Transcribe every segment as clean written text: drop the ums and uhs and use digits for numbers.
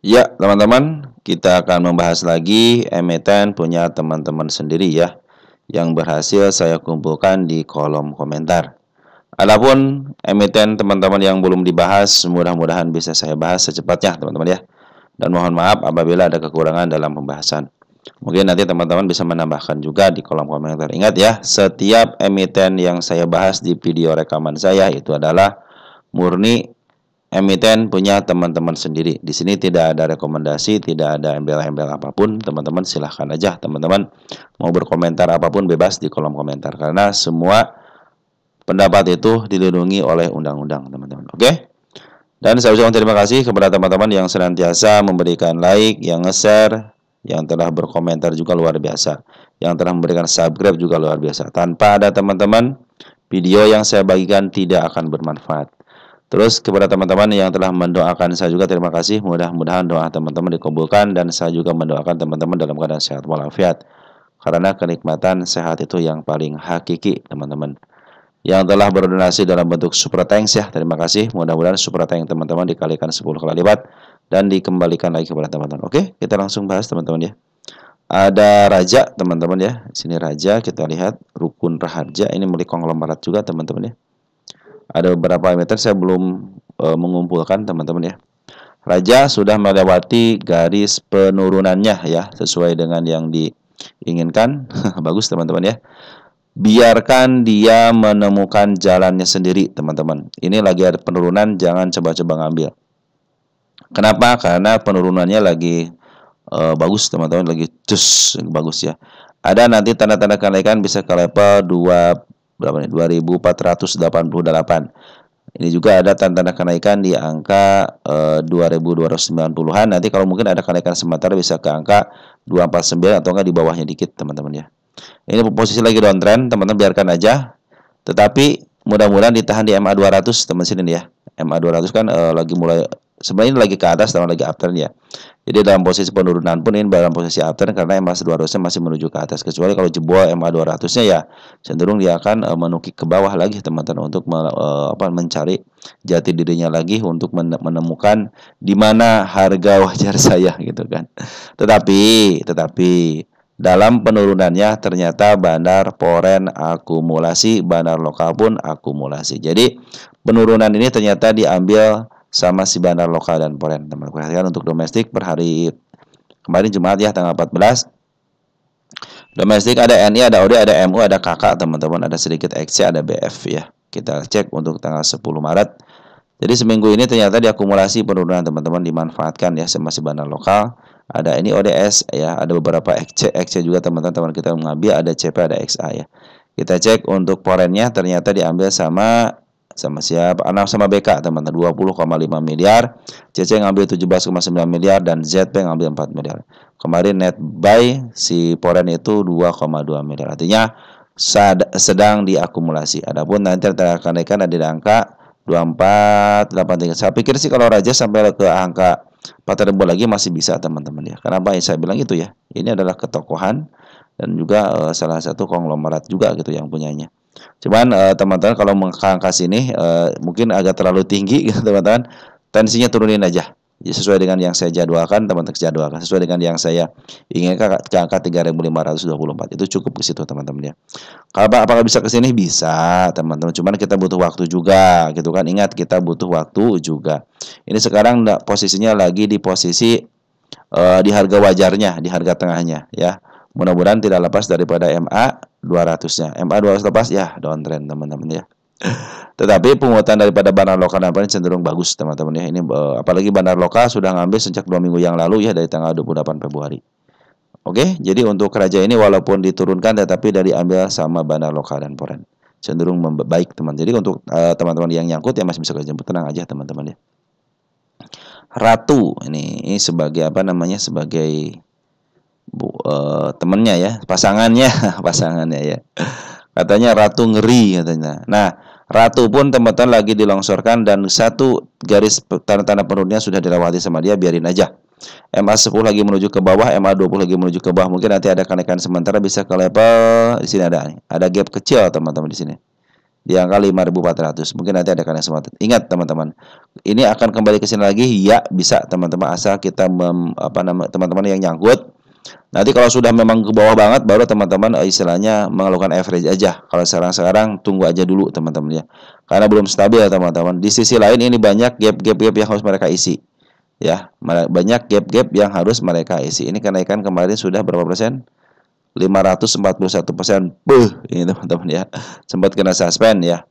Ya, teman-teman, kita akan membahas lagi emiten punya teman-teman sendiri ya, yang berhasil saya kumpulkan di kolom komentar. Adapun emiten teman-teman yang belum dibahas, mudah-mudahan bisa saya bahas secepatnya, teman-teman ya. Dan mohon maaf apabila ada kekurangan dalam pembahasan. Mungkin nanti teman-teman bisa menambahkan juga di kolom komentar. Ingat ya, setiap emiten yang saya bahas di video rekaman saya itu adalah murni emiten punya teman-teman sendiri. Di sini tidak ada rekomendasi, tidak ada embel-embel apapun. Teman-teman silahkan aja, teman-teman mau berkomentar apapun bebas di kolom komentar. Karena semua pendapat itu dilindungi oleh undang-undang, teman-teman. Oke? Dan saya ucapkan terima kasih kepada teman-teman yang senantiasa memberikan like, yang nge-share, yang telah berkomentar juga luar biasa, yang telah memberikan subscribe juga luar biasa. Tanpa ada teman-teman, video yang saya bagikan tidak akan bermanfaat. Terus kepada teman-teman yang telah mendoakan saya juga terima kasih. Mudah-mudahan doa teman-teman dikabulkan dan saya juga mendoakan teman-teman dalam keadaan sehat walafiat. Karena kenikmatan sehat itu yang paling hakiki, teman-teman. Yang telah berdonasi dalam bentuk super thanks ya, terima kasih. Mudah-mudahan super thanks teman-teman dikalikan 10 kali lipat dan dikembalikan lagi kepada teman-teman. Oke, kita langsung bahas teman-teman ya. Ada Raja, teman-teman ya. Sini Raja, kita lihat Rukun Raharja, ini milik konglomerat juga, teman-teman ya. Ada beberapa emiten saya belum mengumpulkan, teman-teman ya. Raja sudah melewati garis penurunannya ya, sesuai dengan yang diinginkan. Bagus, teman-teman ya. Biarkan dia menemukan jalannya sendiri, teman-teman. Ini lagi ada penurunan, jangan coba-coba ngambil. Kenapa? Karena penurunannya lagi bagus, teman-teman, lagi bagus ya. Ada nanti tanda-tanda kenaikan bisa ke level 2488. Ini juga ada tanda-tanda kenaikan di angka 2290-an. Nanti kalau mungkin ada kenaikan sementara bisa ke angka 249 atau enggak di bawahnya dikit, teman-teman ya. Ini posisi lagi downtrend, teman-teman biarkan aja. Tetapi mudah-mudahan ditahan di MA 200, teman sini ya. MA 200 kan lagi mulai sebenarnya lagi ke atas dan lagi uptrend ya. Jadi dalam posisi penurunan pun ini dalam posisi uptrend karena MA 200-nya masih menuju ke atas. Kecuali kalau jebol MA 200-nya ya cenderung dia akan menukik ke bawah lagi, teman-teman, untuk mencari jati dirinya lagi untuk menemukan di mana harga wajar saya gitu kan. Tetapi dalam penurunannya ternyata bandar foreign akumulasi, bandar lokal pun akumulasi. Jadi penurunan ini ternyata diambil sama si bandar lokal dan foreign. Teman-teman perhatikan untuk domestik per hari kemarin Jumat ya tanggal 14. Domestik ada NI, ada OD, ada MU, ada KK, teman-teman, ada sedikit XC, ada BF ya. Kita cek untuk tanggal 10 Maret. Jadi seminggu ini ternyata diakumulasi penurunan, teman-teman, dimanfaatkan ya masih bandar lokal. Ada ini ODS ya, ada beberapa XC juga teman-teman kita mengambil, ada CP, ada XA ya. Kita cek untuk foreignnya ternyata diambil sama siapa? Sama BK, teman-teman, 20,5 miliar. CC ngambil 17,9 miliar dan ZP ngambil 4 miliar. Kemarin net buy si foreign itu 2,2 miliar. Artinya sedang diakumulasi. Adapun nanti kenaikan ada di angka 2483. Saya pikir sih kalau Raja sampai ke angka 4.000 lagi masih bisa, teman-teman ya. Kenapa saya bilang itu ya? Ini adalah ketokohan dan juga salah satu konglomerat juga gitu yang punyanya. Cuman teman-teman kalau mengangka sini mungkin agak terlalu tinggi gitu, teman-teman. Tensinya turunin aja. Sesuai dengan yang saya jadwalkan, teman-teman jadwalkan sesuai dengan yang saya inginkan ke angka 3.524. Itu cukup ke situ, teman-teman ya. Apakah bisa ke sini? Bisa, teman-teman. Cuman kita butuh waktu juga, gitu kan. Ingat, kita butuh waktu juga. Ini sekarang posisinya lagi di posisi di harga wajarnya, di harga tengahnya ya. Mudah-mudahan tidak lepas daripada MA 200-nya. MA 200 lepas ya downtrend, teman-teman ya. Tetapi pungutan daripada bandar lokal dan cenderung bagus, teman-teman ya. Ini apalagi bandar lokal sudah ngambil sejak 2 minggu yang lalu ya, dari tanggal 28 Februari. Oke, jadi untuk Raja ini walaupun diturunkan tetapi dari ambil sama bandar lokal dan foreign. Cenderung membaik, teman. Jadi untuk teman-teman yang nyangkut ya masih bisa jemput, tenang aja, teman-teman ya. Ratu ini sebagai sebagai temennya ya, pasangannya ya. Katanya Ratu ngeri katanya. Nah, Ratu pun teman-teman lagi dilongsorkan dan satu garis tanda-tanda penurunannya sudah dilewati sama dia, biarin aja. MA 10 lagi menuju ke bawah, MA 20 lagi menuju ke bawah. Mungkin nanti ada kenaikan sementara bisa ke level di sini ada gap kecil, teman-teman di sini. di angka 5.400. Mungkin nanti ada kalian semua. Ingat teman-teman, ini akan kembali ke sini lagi, ya bisa teman-teman, asal kita teman-teman yang nyangkut. Nanti kalau sudah memang ke bawah banget, baru teman-teman istilahnya mengeluarkan average aja. Kalau sekarang tunggu aja dulu teman-teman ya, karena belum stabil ya teman-teman. Di sisi lain ini banyak gap yang harus mereka isi ya, banyak gap yang harus mereka isi. Ini kenaikan kemarin sudah berapa persen? 541%. Ini teman-teman ya, sempat kena suspend ya.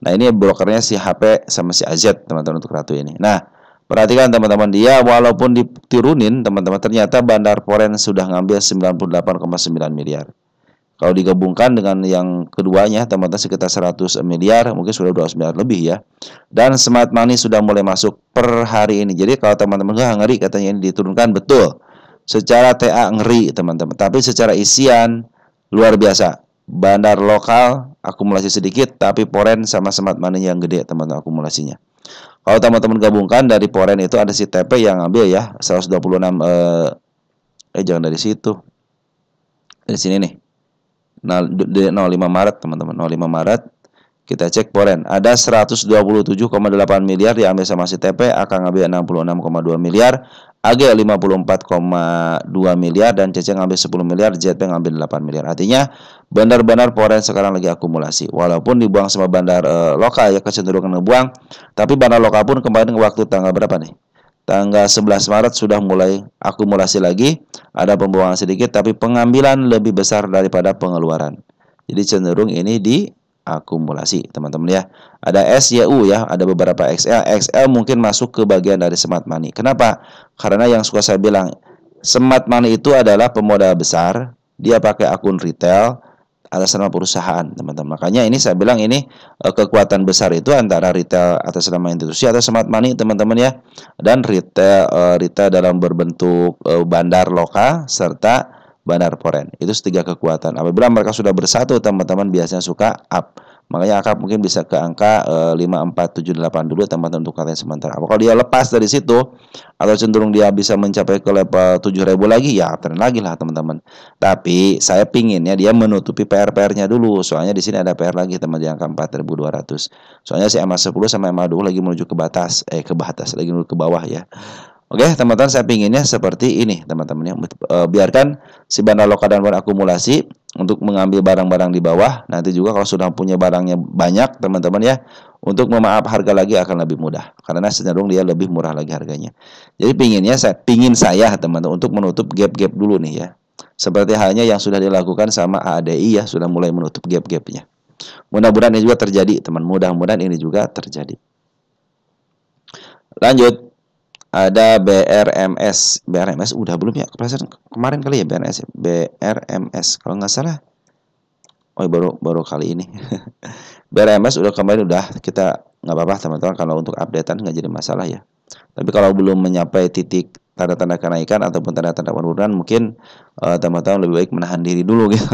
Nah, ini brokernya si HP sama si AZ teman-teman untuk Ratu ini. Nah, perhatikan teman-teman, dia walaupun diturunin teman-teman, ternyata Bandar Foren sudah ngambil 98,9 miliar. Kalau digabungkan dengan yang keduanya teman-teman sekitar 100 miliar, mungkin sudah 200 miliar lebih ya. Dan Smart Money sudah mulai masuk per hari ini. Jadi kalau teman-teman ngeri katanya ini diturunkan, betul. Secara TA ngeri teman-teman, tapi secara isian luar biasa. Bandar lokal akumulasi sedikit, tapi Foren sama Smart Money yang gede teman-teman akumulasinya. Kalau teman-teman gabungkan dari Foren itu ada si TP yang ngambil ya 126 jangan dari situ. Dari sini nih. 05 Maret teman-teman, 05 Maret. Kita cek Foren, ada 127,8 miliar diambil sama si TP, akan ngambil 66,2 miliar, AG 54,2 miliar, dan CC ngambil 10 miliar, JP ngambil 8 miliar. Artinya bandar-bandar Foren sekarang lagi akumulasi. Walaupun dibuang sama bandar lokal ya, kecenderungan ngebuang, tapi bandar lokal pun kemarin waktu tanggal berapa nih? Tanggal 11 Maret sudah mulai akumulasi lagi, ada pembuangan sedikit, tapi pengambilan lebih besar daripada pengeluaran. Jadi cenderung ini di akumulasi teman-teman ya. Ada SYU ya, ada beberapa XL mungkin masuk ke bagian dari Smart Money. Kenapa? Karena yang suka saya bilang, Smart Money itu adalah pemodal besar, dia pakai akun retail atas nama perusahaan teman-teman. Makanya ini saya bilang ini kekuatan besar itu antara retail atas nama institusi atau Smart Money teman-teman ya, dan retail dalam berbentuk bandar lokal serta bandar Foren. Itu tiga kekuatan. Apabila mereka sudah bersatu teman-teman, biasanya suka up. Makanya akap mungkin bisa ke angka 5478 dulu teman-teman untuk kalian sementara. Kalau dia lepas dari situ atau cenderung dia bisa mencapai ke level 7.000 lagi, ya tren lagi lah teman-teman. Tapi saya pinginnya dia menutupi PR-nya dulu. Soalnya di sini ada PR lagi teman, di angka 4.200. Soalnya si MA10 sama MA20 lagi menuju ke batas, lagi menuju ke bawah ya. Oke teman-teman, saya pinginnya seperti ini teman-teman ya. Biarkan si bandar lokal dan berakumulasi untuk mengambil barang-barang di bawah. Nanti juga kalau sudah punya barangnya banyak teman-teman ya, untuk memaaf harga lagi akan lebih mudah, karena cenderung dia lebih murah lagi harganya. Jadi pingin saya teman-teman untuk menutup gap-gap dulu nih ya, seperti halnya yang sudah dilakukan sama ADI ya, sudah mulai menutup gap-gapnya. Mudah-mudahan ini juga terjadi teman, mudah-mudahan ini juga terjadi. Lanjut, ada BRMS udah belum ya? Kemarin kali ya BRMS kalau nggak salah. Oh baru kali ini. BRMS udah kemarin, udah kita nggak apa-apa teman-teman, kalau untuk updatean nggak jadi masalah ya. Tapi kalau belum mencapai titik tanda-tanda kenaikan ataupun tanda-tanda penurunan, mungkin teman-teman lebih baik menahan diri dulu gitu.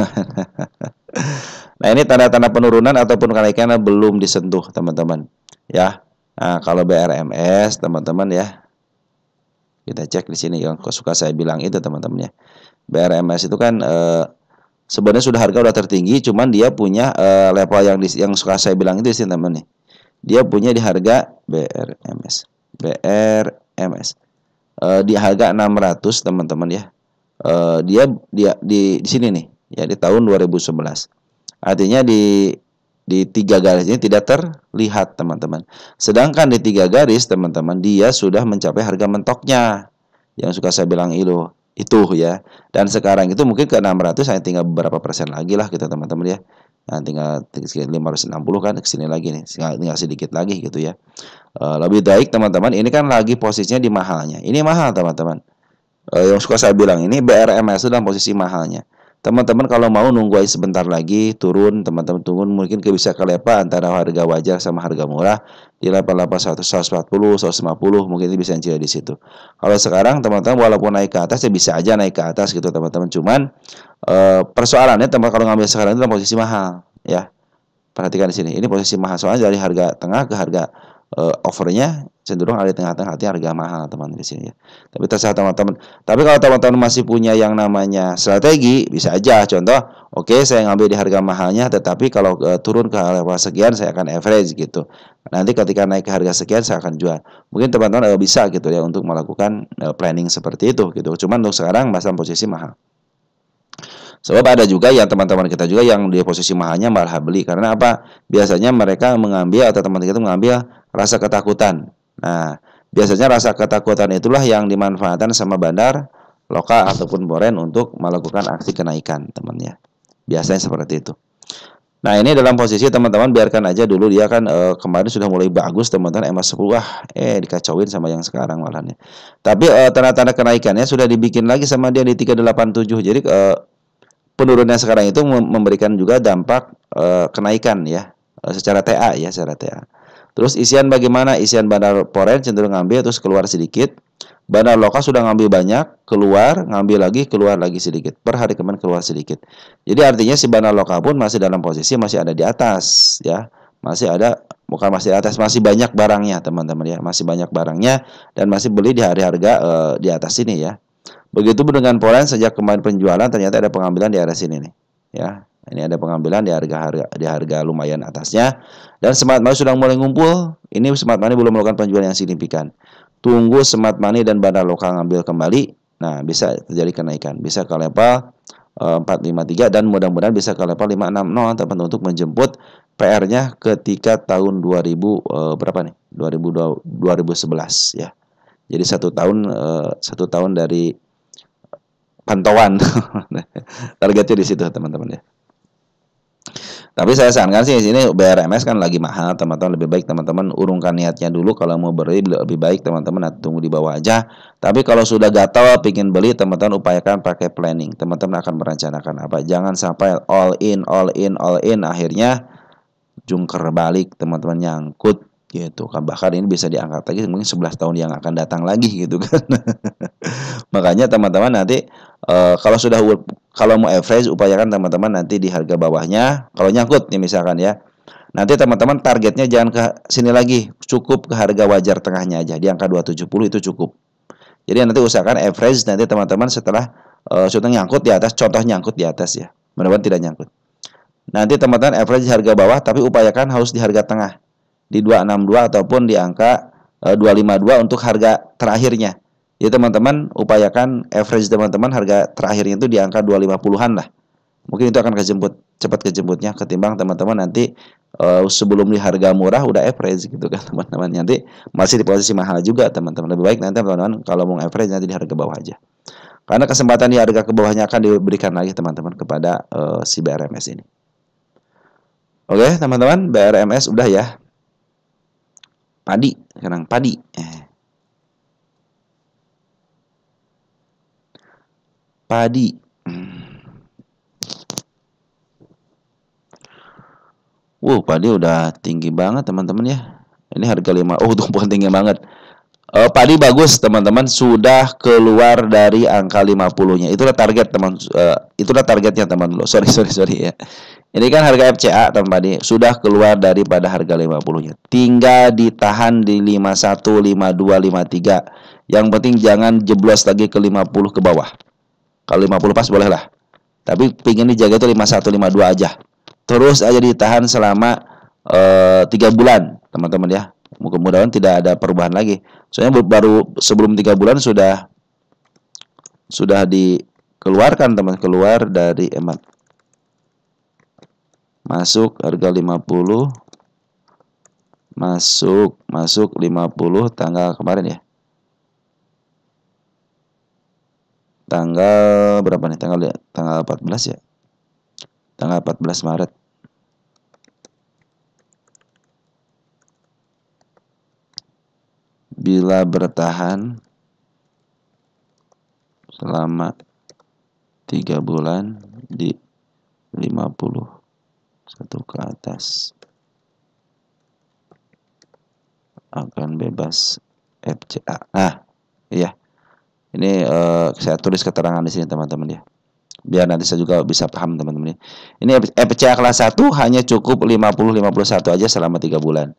Nah ini tanda-tanda penurunan ataupun kenaikan belum disentuh teman-teman ya. Nah kalau BRMS teman-teman ya, kita cek di sini yang suka saya bilang itu teman-teman ya. BRMS itu kan sebenarnya sudah harga udah tertinggi, cuman dia punya level yang suka saya bilang itu sih teman-teman nih. Dia punya di harga BRMS di harga 600 teman-teman ya. Dia di sini nih ya, di tahun 2011. Artinya di 3 garis ini tidak terlihat teman-teman. Sedangkan di 3 garis teman-teman, dia sudah mencapai harga mentoknya yang suka saya bilang itu ya. Dan sekarang itu mungkin ke 600 hanya tinggal beberapa persen lagi lah kita teman-teman ya. Nah, tinggal 560 kan ke sini lagi nih, tinggal sedikit lagi gitu ya. Lebih baik teman-teman, ini kan lagi posisinya di mahalnya. Ini mahal teman-teman. Yang suka saya bilang ini BRMS itu dalam posisi mahalnya. Teman-teman kalau mau nunggu aja sebentar lagi turun, teman-teman tunggu, mungkin bisa ke level antara harga wajar sama harga murah di level 140, 150, mungkin bisa mencari di situ. Kalau sekarang teman-teman walaupun naik ke atas ya bisa aja naik ke atas gitu teman-teman. Cuman persoalannya teman kalau ngambil sekarang itu dalam posisi mahal ya. Perhatikan di sini, ini posisi mahal soalnya dari harga tengah ke harga overnya cenderung ada di tengah-tengah, artinya harga mahal teman di sini ya. Tapi terserah teman-teman. Tapi kalau teman-teman masih punya yang namanya strategi, bisa aja. Contoh, oke, saya ngambil di harga mahalnya, tetapi kalau turun ke level sekian saya akan average gitu. Nanti ketika naik ke harga sekian saya akan jual. Mungkin teman-teman bisa gitu ya untuk melakukan planning seperti itu gitu. Cuman untuk sekarang masih dalam posisi mahal. Sebab ada juga yang teman-teman kita juga yang di posisi mahalnya malah beli. Karena apa? Biasanya mereka mengambil atau teman-teman kita mengambil rasa ketakutan. Nah, biasanya rasa ketakutan itulah yang dimanfaatkan sama bandar lokal ataupun foreign untuk melakukan aksi kenaikan, teman-teman ya. Biasanya seperti itu. Nah, ini dalam posisi teman-teman biarkan aja dulu, dia kan kemarin sudah mulai bagus teman-teman, emas 10 dikacauin sama yang sekarang malahnya. Tapi tanda-tanda kenaikannya sudah dibikin lagi sama dia di 387. Jadi penurunan sekarang itu memberikan juga dampak kenaikan ya secara TA ya, secara TA. Terus isian bagaimana? Isian bandar foreign cenderung ngambil terus keluar sedikit. Bandar lokal sudah ngambil banyak, keluar, ngambil lagi, keluar lagi sedikit. Per hari kemarin keluar sedikit. Jadi artinya si bandar lokal pun masih dalam posisi masih ada di atas ya. Masih ada, bukan masih di atas, masih banyak barangnya teman-teman ya. Masih banyak barangnya dan masih beli di harga di atas sini ya. Begitu dengan foreign, sejak kemarin penjualan ternyata ada pengambilan di area sini nih. Ya, ini ada pengambilan di harga lumayan atasnya. Dan smart money sudah mulai ngumpul. Ini smart money belum melakukan penjualan yang signifikan. Tunggu smart money dan bandar lokal ngambil kembali. Nah, bisa terjadi kenaikan. Bisa ke level 453 dan mudah-mudahan bisa ke level 560 teman untuk menjemput PR-nya ketika tahun 2000 berapa nih? 2011 ya. Jadi satu tahun dari pantauan targetnya di situ teman-teman ya. Tapi saya sarankan sih di sini BRMS kan lagi mahal teman-teman, lebih baik teman-teman urungkan niatnya dulu. Kalau mau beli lebih baik teman-teman tunggu di bawah aja. Tapi kalau sudah gatal pingin beli, teman-teman upayakan pakai planning. Teman-teman akan merencanakan apa. Jangan sampai all in akhirnya jungker balik teman-teman, nyangkut gitu kan. Bahkan ini bisa diangkat lagi mungkin 11 tahun yang akan datang lagi gitu kan. Makanya teman-teman nanti kalau mau average upayakan teman-teman nanti di harga bawahnya. Kalau nyangkut nih misalkan ya, nanti teman-teman targetnya jangan ke sini lagi, cukup ke harga wajar tengahnya aja di angka 270 itu cukup. Jadi nanti usahakan average nanti teman-teman setelah sudah nyangkut di atas, contoh nyangkut di atas ya, mudah-mudahan tidak nyangkut. Nanti teman-teman average harga bawah, tapi upayakan harus di harga tengah di 262 ataupun di angka 252 untuk harga terakhirnya. Jadi teman-teman upayakan average teman-teman harga terakhirnya itu di angka 250-an lah. Mungkin itu akan cepat kejemputnya ketimbang teman-teman nanti sebelum di harga murah udah average gitu kan teman-teman. Nanti masih di posisi mahal juga teman-teman. Lebih baik nanti teman-teman kalau mau average nanti di harga bawah aja. Karena kesempatan di harga ke bawahnya akan diberikan lagi teman-teman kepada si BRMS ini. Oke teman-teman, BRMS udah ya. Padi, sekarang padi. Padi. Padi udah tinggi banget teman-teman ya. Ini harga 5. Tuh bukan tinggi banget. Padi bagus teman-teman, sudah keluar dari angka 50-nya. Itulah target teman. Itulah targetnya teman. Sorry ya. Ini kan harga FCA teman padi sudah keluar daripada harga 50-nya. Tinggal ditahan di 51, 52, 53. Yang penting jangan jeblos lagi ke 50 ke bawah. Kalau 50 pas boleh lah. Tapi pingin dijaga itu 51, 52 aja. Terus aja ditahan selama 3 bulan teman-teman ya. Mudah-mudahan tidak ada perubahan lagi. Soalnya baru sebelum 3 bulan sudah dikeluarkan teman, keluar dari emat. Masuk harga 50. Masuk 50 tanggal kemarin ya. Tanggal berapa nih? Tanggal 14 ya. Tanggal 14 Maret. Bila bertahan selama 3 bulan di 50 satu ke atas akan bebas FCA. Nah, iya. Ini saya tulis keterangan di sini teman-teman ya. Biar nanti saya juga bisa paham teman-teman. Ini FCA kelas 1 hanya cukup 50 51 aja selama 3 bulan.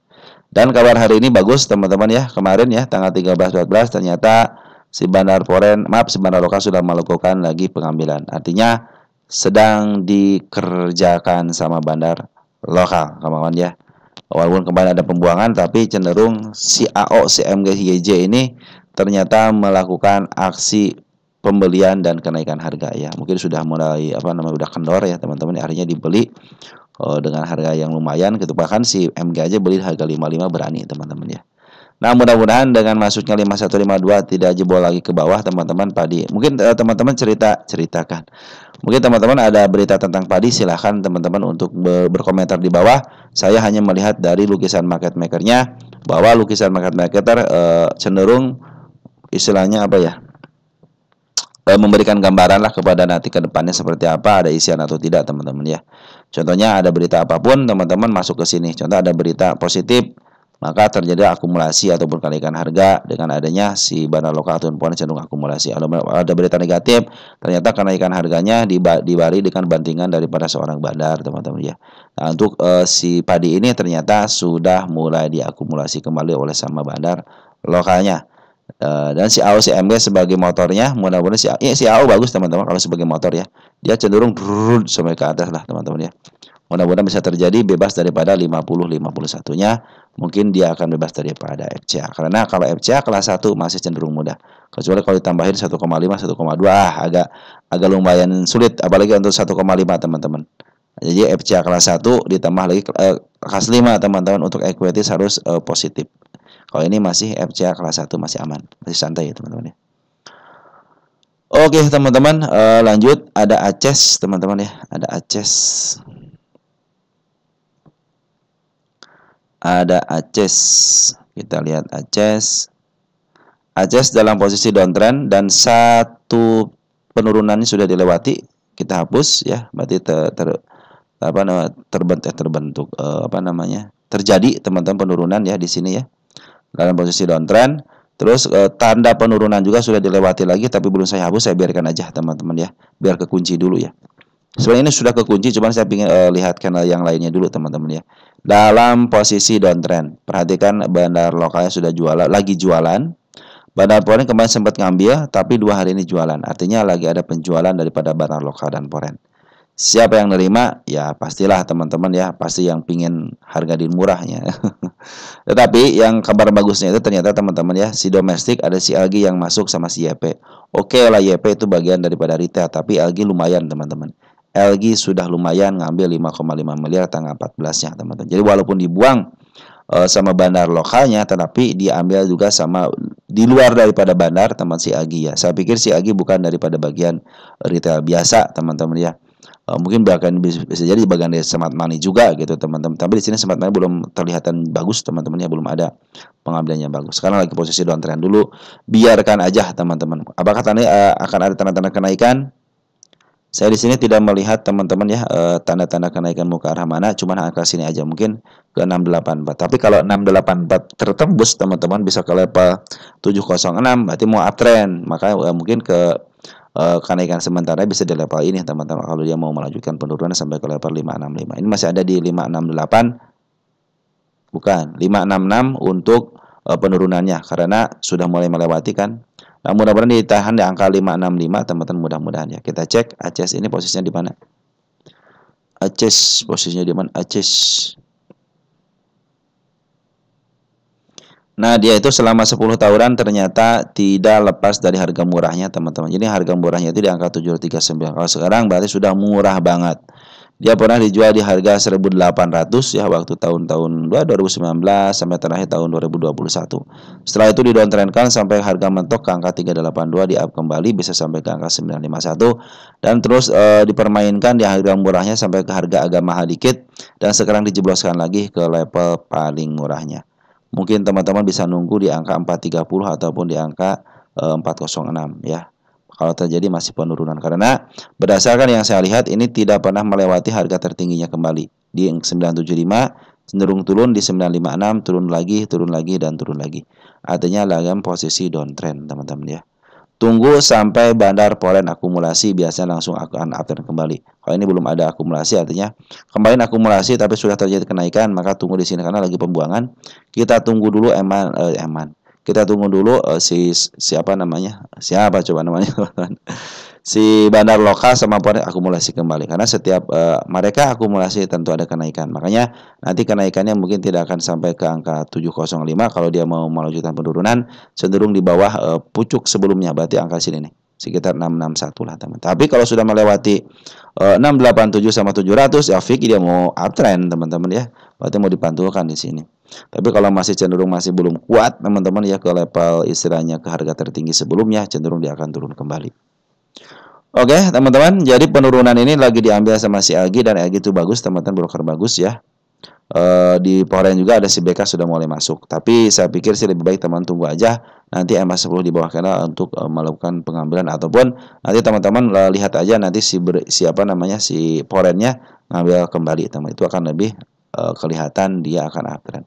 Dan kabar hari ini bagus teman-teman ya. Kemarin ya tanggal 13-14 ternyata si Bandar Lokal sudah melakukan lagi pengambilan. Artinya sedang dikerjakan sama Bandar Lokal, kawan-kawan ya. Walaupun kemarin ada pembuangan, tapi cenderung si AO, si MGJ ini ternyata melakukan aksi pembelian dan kenaikan harga ya. Mungkin sudah mulai udah kendor ya teman-teman. Akhirnya dibeli dengan harga yang lumayan gitu. Bahkan si MG aja beli harga 55 berani teman-teman ya. Nah, mudah-mudahan dengan masuknya 5152 tidak jebol lagi ke bawah teman-teman padi. Mungkin teman-teman ceritakan. Mungkin teman-teman ada berita tentang padi, silahkan teman-teman untuk berkomentar di bawah. Saya hanya melihat dari lukisan market makernya, bahwa lukisan market maker cenderung istilahnya memberikan gambaran lah kepada nanti ke depannya seperti apa, ada isian atau tidak teman-teman ya. Contohnya ada berita apapun teman-teman masuk ke sini. Contoh ada berita positif, maka terjadi akumulasi ataupun kenaikan harga dengan adanya si Bandar Lokal atau poin cenderung akumulasi. Kalau ada berita negatif, ternyata kenaikan harganya dibari dengan bantingan daripada seorang bandar teman-teman ya. Nah, untuk si padi ini ternyata sudah mulai diakumulasi kembali oleh sama bandar lokalnya. Dan si AO CMG sebagai motornya, mudah-mudahan si AO bagus teman-teman kalau sebagai motor ya. Dia cenderung sampai ke atas lah teman-teman ya. Mudah-mudahan bisa terjadi bebas daripada 50-51-nya. Mungkin dia akan bebas daripada FCA. Karena kalau FCA kelas 1 masih cenderung mudah. Kecuali kalau ditambahin 1,5, 1,2 agak lumayan sulit, apalagi untuk 1,5 teman-teman. Jadi FCA kelas 1 ditambah lagi kelas 5 teman-teman, untuk equity harus positif. Kalau ini masih FCA kelas 1 masih aman, masih santai ya teman-teman ya. Oke teman-teman, lanjut ada ACES teman-teman ya, ada ACES. Ada ACES. Kita lihat ACES. ACES dalam posisi downtrend dan satu penurunannya sudah dilewati. Kita hapus ya, berarti terbentuk terjadi teman-teman penurunan ya di sini ya. Dalam posisi downtrend, terus tanda penurunan juga sudah dilewati lagi, tapi belum saya hapus, saya biarkan aja teman-teman ya, biar kekunci dulu ya. Sebenarnya ini sudah kekunci, cuman saya ingin lihatkan yang lainnya dulu teman-teman ya. Dalam posisi downtrend, perhatikan bandar lokalnya sudah lagi jualan. Bandar Poren kemarin sempat ngambil, tapi 2 hari ini jualan. Artinya lagi ada penjualan daripada bandar lokal dan Poren. Siapa yang nerima? Ya pastilah teman-teman ya, pasti yang pingin harga di murahnya. Tetapi yang kabar bagusnya itu ternyata teman-teman ya, si domestik ada si LG yang masuk sama si YP. Oke lah, YP itu bagian daripada retail, tapi LG lumayan teman-teman. LG sudah lumayan ngambil 5,5 miliar tanggal 14-nya teman-teman. Jadi walaupun dibuang sama bandar lokalnya, tetapi diambil juga sama di luar daripada bandar teman si LG ya. Saya pikir si LG bukan daripada bagian retail biasa teman-teman ya. Mungkin bahkan bisa jadi bagian dari smart money juga gitu teman-teman. Tapi di sini smart money belum terlihatan bagus teman-teman ya, belum ada pengambilannya bagus. Sekarang lagi posisi downtrend dulu, biarkan aja teman-teman. Apakah akan ada tanda-tanda kenaikan? Saya di sini tidak melihat teman-teman ya tanda-tanda kenaikan mau ke arah mana, cuma angka sini aja mungkin ke 684. Tapi kalau 684 tertembus teman-teman bisa ke level 706, berarti mau uptrend. Maka mungkin ke kenaikan sementara bisa di level ini teman-teman, kalau dia mau melanjutkan penurunan sampai ke level 565. Ini masih ada di 568, bukan 566 untuk penurunannya karena sudah mulai melewati kan. Nah, mudah-mudahan ditahan di angka 565 teman-teman, mudah-mudahan ya. Kita cek ACES ini posisinya di mana. ACES posisinya di mana? ACES. Nah, dia itu selama 10 tahunan ternyata tidak lepas dari harga murahnya, teman-teman. Jadi harga murahnya itu di angka 739. Kalau sekarang berarti sudah murah banget. Dia pernah dijual di harga 1.800 ya waktu tahun-tahun 2019 sampai terakhir tahun 2021. Setelah itu didowntrendkan sampai harga mentok ke angka 382, di up kembali bisa sampai ke angka 951 dan terus dipermainkan di harga murahnya sampai ke harga agak mahal dikit dan sekarang dijebloskan lagi ke level paling murahnya. Mungkin teman-teman bisa nunggu di angka 430 ataupun di angka 406 ya. Kalau terjadi masih penurunan, karena berdasarkan yang saya lihat ini tidak pernah melewati harga tertingginya kembali di 975, cenderung turun di 956, turun lagi dan turun lagi. Artinya dalam posisi downtrend teman-teman ya. tunggu sampai bandar polen akumulasi, biasanya langsung akan uptrend kembali. Kalau ini belum ada akumulasi, artinya kembali akumulasi tapi sudah terjadi kenaikan, maka tunggu di sini karena lagi pembuangan. Kita tunggu dulu Kita tunggu dulu siapa namanya? Siapa coba namanya, teman-teman? Si bandar lokal sama polen akumulasi kembali, karena setiap mereka akumulasi tentu ada kenaikan, makanya nanti kenaikannya mungkin tidak akan sampai ke angka 705. Kalau dia mau melanjutkan penurunan cenderung di bawah pucuk sebelumnya, berarti angka sini nih sekitar 661 lah teman. Tapi kalau sudah melewati 687 sama 700 ya fix dia mau uptrend teman-teman ya, berarti mau dipantulkan di sini. Tapi kalau masih cenderung masih belum kuat teman-teman ya ke level istilahnya ke harga tertinggi sebelumnya, cenderung dia akan turun kembali. Oke teman-teman, jadi penurunan ini lagi diambil sama si Agi, dan Agi itu bagus teman-teman, broker bagus ya. Di Poren juga ada si BK sudah mulai masuk, tapi saya pikir sih lebih baik teman tunggu aja nanti MA10 di bawah kanal untuk melakukan pengambilan, ataupun nanti teman-teman lihat aja nanti siapa namanya si Porennya ngambil kembali teman, itu akan lebih kelihatan dia akan uptrend.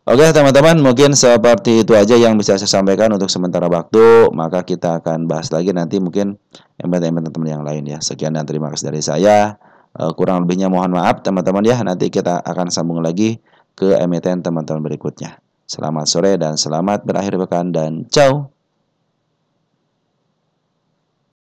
Oke teman-teman, mungkin seperti itu aja yang bisa saya sampaikan untuk sementara waktu. Maka kita akan bahas lagi nanti mungkin emiten teman-teman yang lain ya. Sekian dan terima kasih dari saya. Kurang lebihnya mohon maaf teman-teman ya. Nanti kita akan sambung lagi ke emiten teman-teman berikutnya. Selamat sore dan selamat berakhir pekan dan ciao.